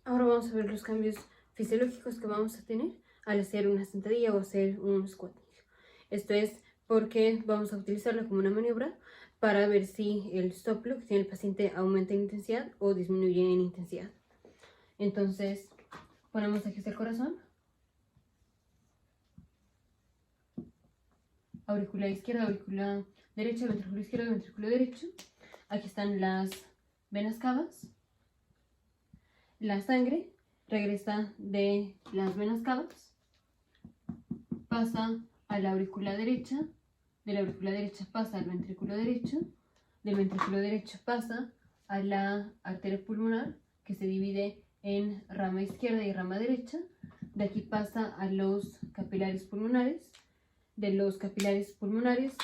Ahora vamos a ver los cambios fisiológicos que vamos a tener al hacer una sentadilla o hacer un squatting. Esto es porque vamos a utilizarlo como una maniobra para ver si el stop loss que tiene el paciente aumenta en intensidad o disminuye en intensidad. Entonces, ponemos aquí el corazón, auricular izquierda, auricular derecha, ventrículo izquierdo, ventrículo derecho. Aquí están las venas cavas. La sangre regresa de las venas cavas, pasa a la aurícula derecha, de la aurícula derecha pasa al ventrículo derecho, del ventrículo derecho pasa a la arteria pulmonar, que se divide en rama izquierda y rama derecha. De aquí pasa a los capilares pulmonares. De los capilares pulmonares,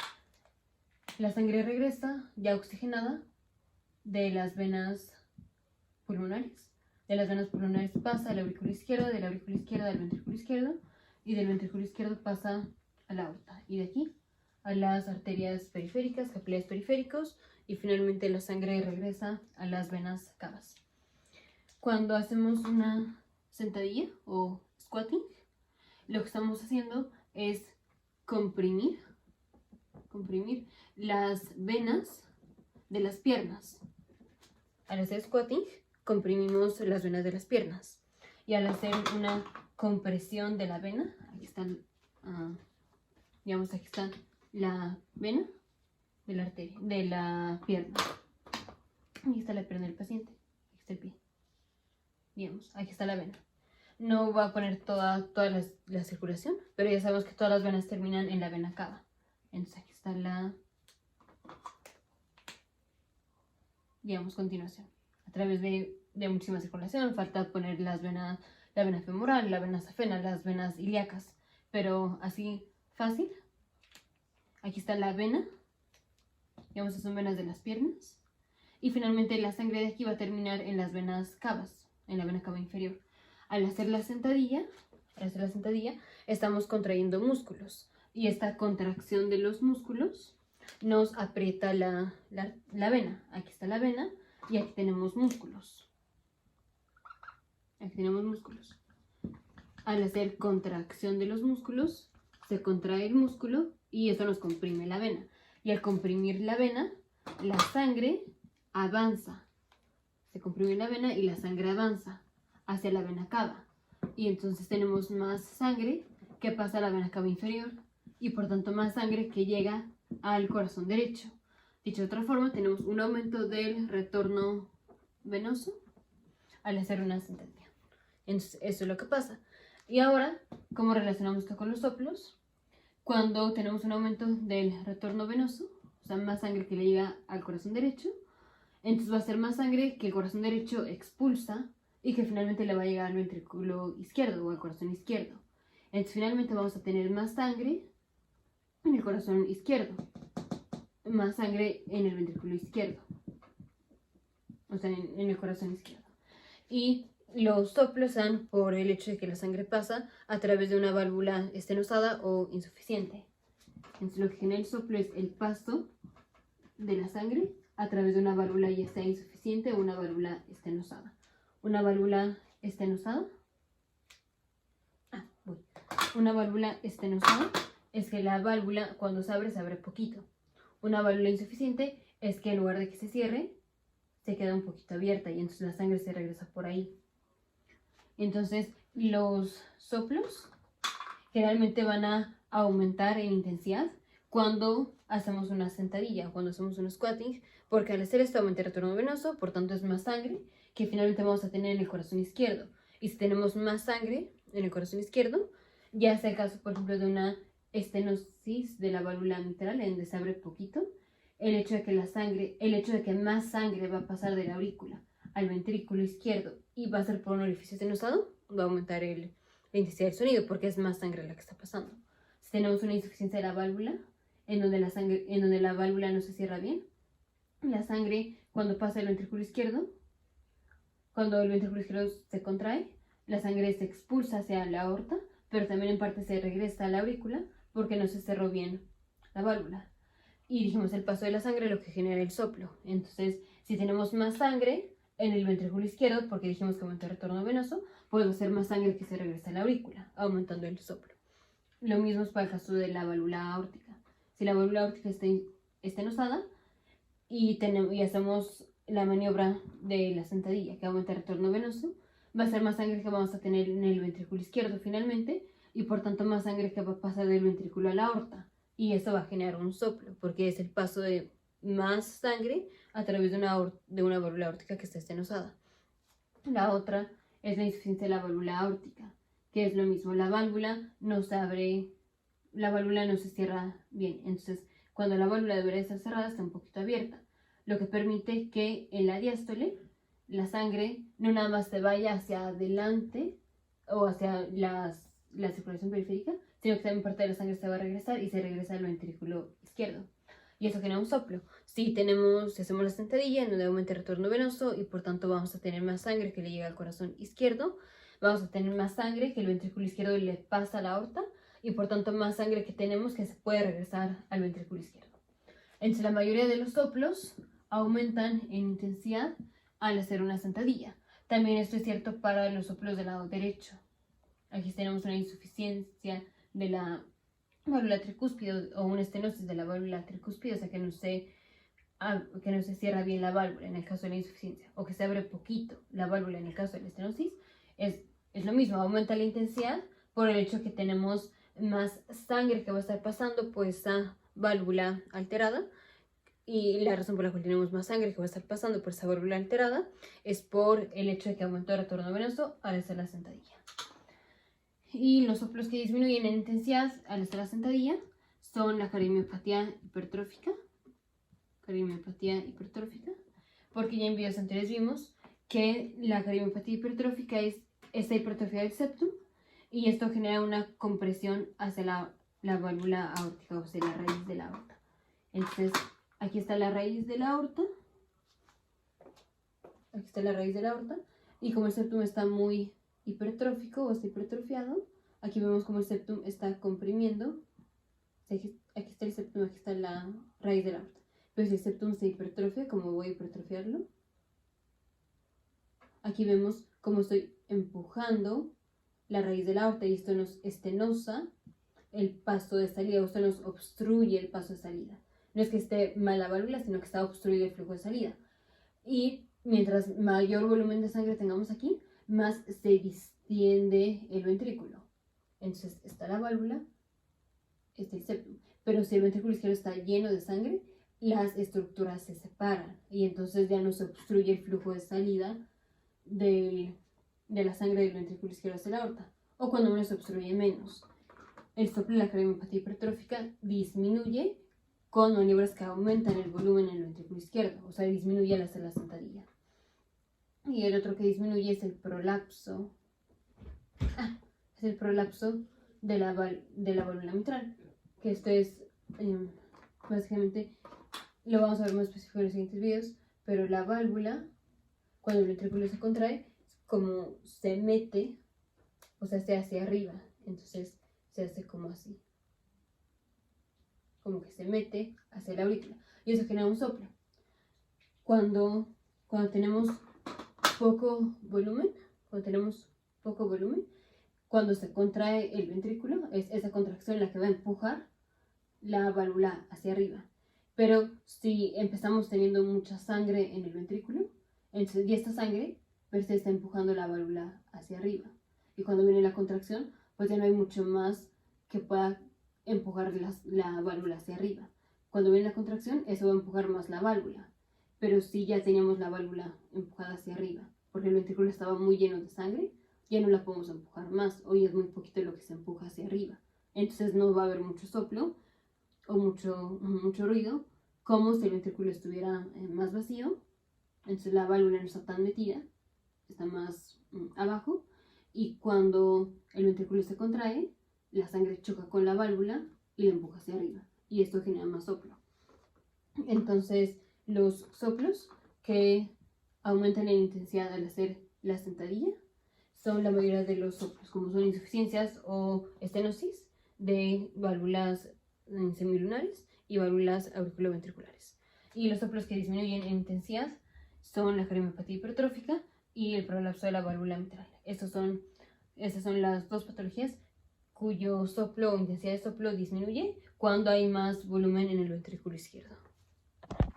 la sangre regresa ya oxigenada de las venas pulmonares. De las venas pulmonares pasa a la aurícula izquierda, de la aurícula izquierda al ventrículo izquierdo, y del ventrículo izquierdo pasa a la aorta. Y de aquí a las arterias periféricas, capilares periféricos, y finalmente la sangre regresa a las venas cavas. Cuando hacemos una sentadilla o squatting, lo que estamos haciendo es comprimir las venas de las piernas. Al hacer squatting, comprimimos las venas de las piernas. Y al hacer una compresión de la vena, aquí están, digamos, aquí está la vena de la arteria, de la pierna. Aquí está la pierna del paciente, aquí está el pie. Digamos, aquí está la vena. No va a poner toda la circulación, pero ya sabemos que todas las venas terminan en la vena cava. Entonces aquí está la, digamos, continuación. A través de muchísima circulación, falta poner las venas, la vena femoral, la vena safena, las venas ilíacas, pero así fácil. Aquí está la vena, digamos, son venas de las piernas, y finalmente la sangre de aquí va a terminar en las venas cavas, en la vena cava inferior. Al hacer la sentadilla, estamos contrayendo músculos, y esta contracción de los músculos nos aprieta la vena. Aquí está la vena y aquí tenemos músculos. Aquí tenemos músculos. Al hacer contracción de los músculos, se contrae el músculo y eso nos comprime la vena. Y al comprimir la vena, la sangre avanza. Se comprime la vena y la sangre avanza hacia la vena cava. Y entonces tenemos más sangre que pasa a la vena cava inferior y por tanto más sangre que llega al corazón derecho. Dicho de otra forma, tenemos un aumento del retorno venoso al hacer una sentadilla. Entonces, eso es lo que pasa. Y ahora, ¿cómo relacionamos esto con los soplos? Cuando tenemos un aumento del retorno venoso, o sea, más sangre que le llega al corazón derecho, entonces va a ser más sangre que el corazón derecho expulsa y que finalmente le va a llegar al ventrículo izquierdo o al corazón izquierdo. Entonces finalmente vamos a tener más sangre en el corazón izquierdo, más sangre en el ventrículo izquierdo, o sea, en el corazón izquierdo. Y los soplos se dan por el hecho de que la sangre pasa a través de una válvula estenosada o insuficiente. Entonces lo que genera el soplo es el paso de la sangre a través de una válvula ya sea insuficiente o una válvula estenosada. Una válvula estenosada. Una válvula estenosada es que la válvula cuando se abre poquito. Una válvula insuficiente es que en lugar de que se cierre, se queda un poquito abierta y entonces la sangre se regresa por ahí. Entonces los soplos generalmente van a aumentar en intensidad cuando hacemos una sentadilla o cuando hacemos un squatting, porque al hacer esto aumenta el retorno venoso, por tanto es más sangre que finalmente vamos a tener en el corazón izquierdo. Y si tenemos más sangre en el corazón izquierdo, ya sea el caso, por ejemplo, de una estenosis de la válvula mitral, en donde se abre poquito, el hecho de que más sangre va a pasar de la aurícula al ventrículo izquierdo y va a ser por un orificio estenosado, va a aumentar la intensidad del sonido porque es más sangre la que está pasando. Si tenemos una insuficiencia de la válvula, en donde la válvula no se cierra bien, la sangre cuando pasa el ventrículo izquierdo, cuando el ventrículo izquierdo se contrae, la sangre se expulsa hacia la aorta, pero también en parte se regresa a la aurícula porque no se cerró bien la válvula. Y dijimos, el paso de la sangre es lo que genera el soplo. Entonces, si tenemos más sangre, en el ventrículo izquierdo, porque dijimos que aumenta el retorno venoso, puede hacer más sangre que se regresa a la aurícula, aumentando el soplo. Lo mismo es para el caso de la válvula aórtica. Si la válvula aórtica está estenosada y hacemos la maniobra de la sentadilla, que aumenta el retorno venoso, va a ser más sangre que vamos a tener en el ventrículo izquierdo finalmente, y por tanto más sangre que va a pasar del ventrículo a la aorta. Y eso va a generar un soplo, porque es el paso de más sangre a través de una válvula aórtica que está estenosada. La otra es la insuficiencia de la válvula aórtica, que es lo mismo, la válvula no se abre, la válvula no se cierra bien, entonces cuando la válvula debería estar cerrada está un poquito abierta, lo que permite que en la diástole la sangre no nada más se vaya hacia adelante o hacia la circulación periférica, sino que también parte de la sangre se va a regresar y se regresa al ventrículo izquierdo. Y eso genera un soplo. Si hacemos la sentadilla, en donde aumenta el retorno venoso y por tanto vamos a tener más sangre que le llega al corazón izquierdo, vamos a tener más sangre que el ventrículo izquierdo le pasa a la aorta y por tanto más sangre que tenemos que se puede regresar al ventrículo izquierdo. Entonces la mayoría de los soplos aumentan en intensidad al hacer una sentadilla. También esto es cierto para los soplos del lado derecho. Aquí tenemos una insuficiencia de la válvula tricúspide o una estenosis de la válvula tricúspide, o sea que no se cierra bien la válvula en el caso de la insuficiencia, o que se abre poquito la válvula en el caso de la estenosis, es lo mismo, aumenta la intensidad por el hecho que tenemos más sangre que va a estar pasando por esa válvula alterada, y la razón por la cual tenemos más sangre que va a estar pasando por esa válvula alterada es por el hecho de que aumentó el retorno venoso al hacer la sentadilla. Y los soplos que disminuyen en intensidad al hacer la sentadilla son la cardiomiopatía hipertrófica, porque ya en videos anteriores vimos que la cardiomiopatía hipertrófica es esta hipertrofia del septum y esto genera una compresión hacia la válvula aórtica, o sea, la raíz de la aorta. Entonces, aquí está la raíz de la aorta, y como el septum está muy hipertrófico o está hipertrofiado, aquí vemos como el septum está comprimiendo. Aquí está el septum, aquí está la raíz de la aorta. Pero si el septum se hipertrofia, ¿cómo voy a hipertrofiarlo? Aquí vemos cómo estoy empujando la raíz de la aorta y esto nos estenosa el paso de salida, o esto nos obstruye el paso de salida. No es que esté mal la válvula, sino que está obstruido el flujo de salida. Y mientras mayor volumen de sangre tengamos aquí, más se distiende el ventrículo. Entonces está la válvula, está el septum. Pero si el ventrículo izquierdo está lleno de sangre, las estructuras se separan y entonces ya no se obstruye el flujo de salida de la sangre del ventrículo izquierdo hacia la aorta, o cuando menos se obstruye menos. El soplo de la cardiomiopatía hipertrófica disminuye con maniobras que aumentan el volumen en el ventrículo izquierdo, o sea, disminuye al hacer la sentadilla. Y el otro que disminuye es el prolapso. Es el prolapso de la válvula mitral, que esto es básicamente, lo vamos a ver más específico en los siguientes videos, pero la válvula, cuando el ventrículo se contrae, como se mete, o sea, se hace arriba, entonces se hace como así, como que se mete hacia la aurícula, y eso genera un soplo. Cuando tenemos poco volumen, cuando se contrae el ventrículo, es esa contracción la que va a empujar la válvula hacia arriba. Pero si empezamos teniendo mucha sangre en el ventrículo, entonces, y esta sangre pues se está empujando la válvula hacia arriba. Y cuando viene la contracción, pues ya no hay mucho más que pueda empujar la válvula hacia arriba. Cuando viene la contracción, eso va a empujar más la válvula. Pero si ya teníamos la válvula empujada hacia arriba, porque el ventrículo estaba muy lleno de sangre, ya no la podemos empujar más. Hoy es muy poquito lo que se empuja hacia arriba. Entonces no va a haber mucho soplo o mucho ruido, como si el ventrículo estuviera más vacío. Entonces la válvula no está tan metida, está más abajo, y cuando el ventrículo se contrae, la sangre choca con la válvula y la empuja hacia arriba, y esto genera más soplo. Entonces los soplos que aumentan en intensidad al hacer la sentadilla son la mayoría de los soplos, como son insuficiencias o estenosis de válvulas semilunares y válvulas auriculoventriculares. Y los soplos que disminuyen en intensidad son la cardiopatía hipertrófica y el prolapso de la válvula mitral. Esas son las dos patologías cuyo soplo o intensidad de soplo disminuye cuando hay más volumen en el ventrículo izquierdo.